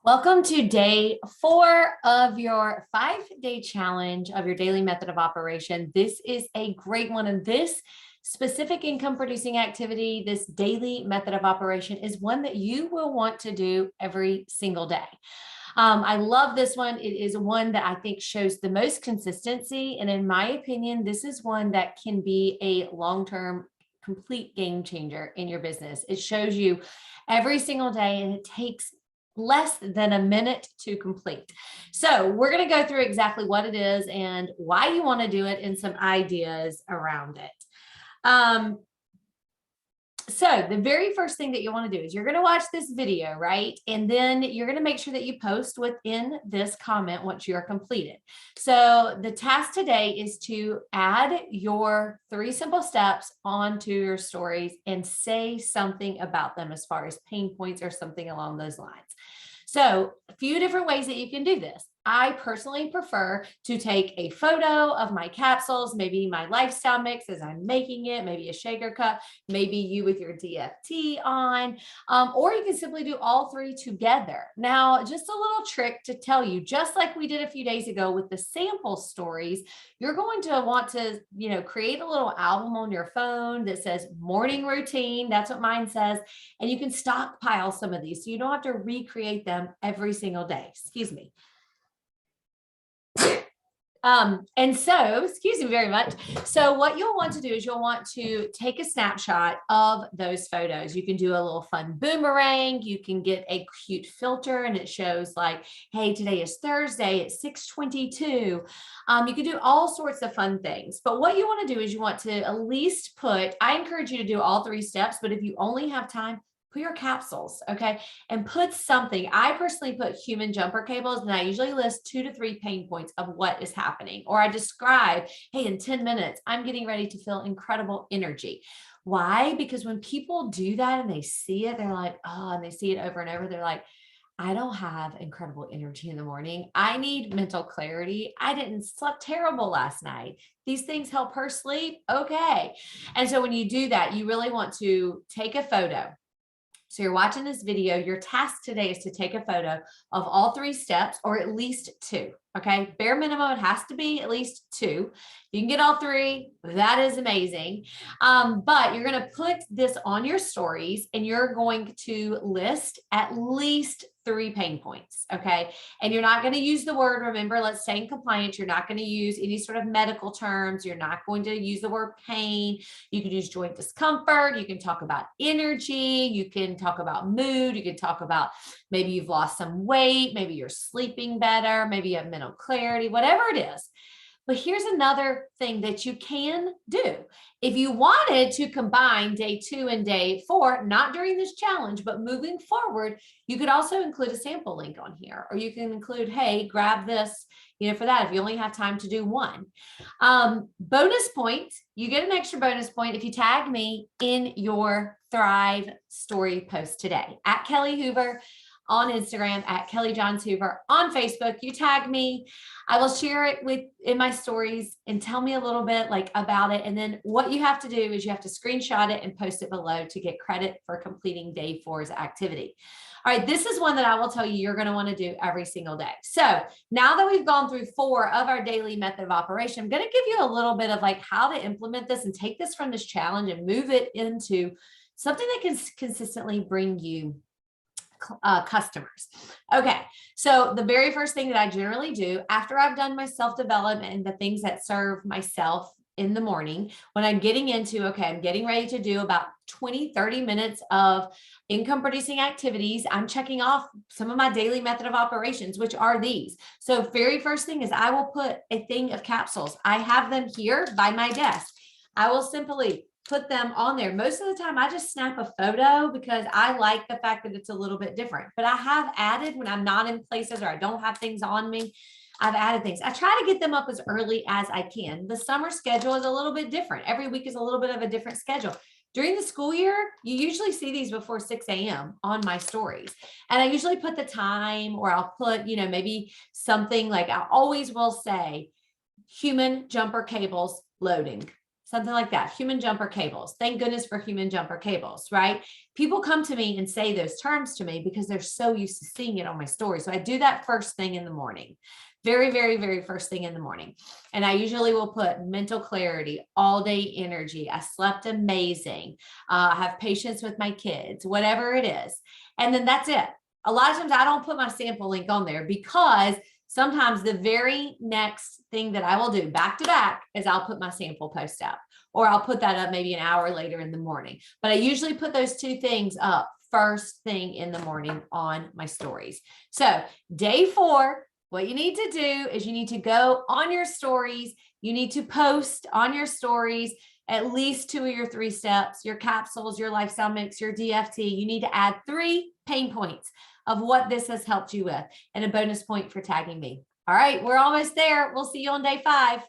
Welcome to day 4 of your 5-day challenge of your daily method of operation. This is a great one. And this specific income producing activity, this daily method of operation is one that you will want to do every single day. I love this one. It is one that I think shows the most consistency. And in my opinion, this is one that can be a long-term complete game changer in your business. It shows you every single day and it takes less than a minute to complete. So we're going to go through exactly what it is and why you want to do it and some ideas around it. So the very first thing that you want to do is you're going to watch this video, right? And then you're going to make sure that you post within this comment once you're completed. So the task today is to add your 3 simple steps onto your stories and say something about them as far as pain points or something along those lines. So a few different ways that you can do this. I personally prefer to take a photo of my capsules, maybe my lifestyle mix as I'm making it, maybe a shaker cup, maybe you with your DFT on, or you can simply do all 3 together. Now, just a little trick to tell you, just like we did a few days ago with the sample stories, you're going to want to, create a little album on your phone that says morning routine. That's what mine says. And you can stockpile some of these so you don't have to recreate them every single day. Excuse me. Excuse me very much. So what you'll want to do is you'll want to take a snapshot of those photos. You can do a little fun boomerang. You can get a cute filter and it shows like, hey, today is Thursday at 6:22. You can do all sorts of fun things. But what you want to do is you want to at least I encourage you to do all 3 steps, but if you only have time, put your capsules, okay? And put something. I personally put human jumper cables, and I usually list 2 to 3 pain points of what is happening. Or I describe, hey, in 10 minutes, I'm getting ready to feel incredible energy. Why? Because when people do that and they see it, they're like, oh, and they see it over and over, they're like, I don't have incredible energy in the morning. I need mental clarity. I didn't slept terrible last night. These things help her sleep. Okay. And so when you do that, you really want to take a photo. So you're watching this video, your task today is to take a photo of all 3 steps or at least 2, okay? Bare minimum, it has to be at least 2. You can get all 3, that is amazing. But you're gonna put this on your stories and you're going to list at least 3 pain points, okay? And you're not gonna use the word, remember, let's stay in compliance. You're not gonna use any sort of medical terms. You're not going to use the word pain. You can use joint discomfort. You can talk about energy. You can talk about mood. You can talk about maybe you've lost some weight. Maybe you're sleeping better. Maybe you have mental clarity, whatever it is. But here's another thing that you can do. If you wanted to combine day 2 and day 4, not during this challenge, but moving forward, you could also include a sample link on here, or you can include, hey, grab this, for that, if you only have time to do 1. Bonus point, you get an extra bonus point if you tag me in your Thrive story post today at Kellie Hoover on Instagram, at Kellie Johns Hoover on Facebook. You tag me, I will share it in my stories and tell me a little bit about it. And then what you have to do is you have to screenshot it and post it below to get credit for completing day 4's activity. All right, this is one that I will tell you you're going to want to do every single day. So now that we've gone through 4 of our daily method of operation, I'm going to give you a little bit of how to implement this and take this from this challenge and move it into something that can consistently bring you customers. Okay, so the very first thing that I generally do after I've done my self-development and the things that serve myself in the morning, when I'm getting into, okay, I'm getting ready to do about 20-30 minutes of income producing activities, I'm checking off some of my daily method of operations, which are these. So very first thing is I will put a thing of capsules. I have them here by my desk. I will simply put them on there. Most of the time I just snap a photo because I like the fact that it's a little bit different, but I have added when I'm not in places or I don't have things on me, I've added things. I try to get them up as early as I can. The summer schedule is a little bit different. Every week is a little bit of a different schedule. During the school year, you usually see these before 6 a.m. on my stories. And I usually put the time, or I'll put, maybe something like I always will say, human jumper cables loading. something like that. Human jumper cables. Thank goodness for human jumper cables, right? People come to me and say those terms to me because they're so used to seeing it on my story. So I do that first thing in the morning. Very, very, very first thing in the morning. And I usually will put mental clarity, all day energy. I slept amazing. I have patience with my kids, whatever it is. And then that's it. A lot of times I don't put my sample link on there because sometimes the very next thing that I will do back to back is I'll put my sample post up, or I'll put that up maybe an hour later in the morning. But I usually put those two things up first thing in the morning on my stories. So day 4, what you need to do is you need to go on your stories. You need to post on your stories at least 2 of your 3 steps, your capsules, your lifestyle mix, your DFT. You need to add 3 pain points of what this has helped you with, and a bonus point for tagging me. All right, we're almost there. We'll see you on day 5.